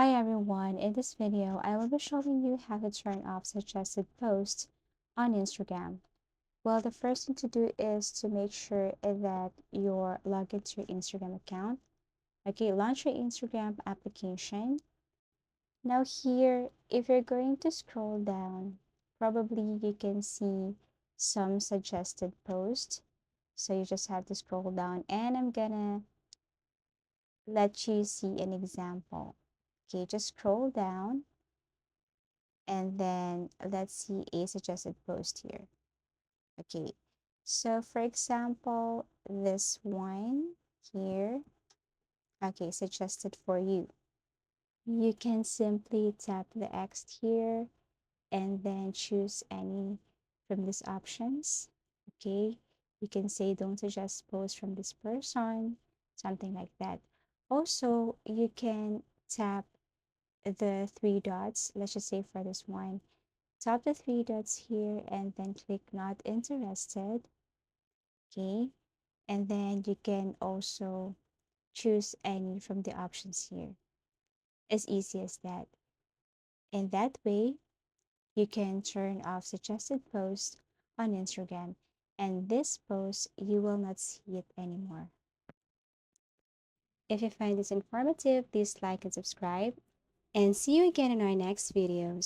Hi everyone, in this video I will be showing you how to turn off suggested posts on Instagram. Well, the first thing to do is to make sure that you're logged into your Instagram account. Okay, launch your Instagram application. Now here, if you're going to scroll down, probably you can see some suggested posts. So you just have to scroll down and I'm gonna let you see an example. Okay, just scroll down and then let's see a suggested post here. Okay, so for example, this one here, okay, suggested for you. You can simply tap the X here and then choose any from these options. Okay, you can say don't suggest post from this person, something like that. Also, you can tap the three dots. Let's just say for this one, tap the three dots here and then click not interested. Okay, and then you can also choose any from the options here, as easy as that. In that way you can turn off suggested posts on Instagram, and this post you will not see it anymore. If you find this informative, please like and subscribe, and see you again in our next videos.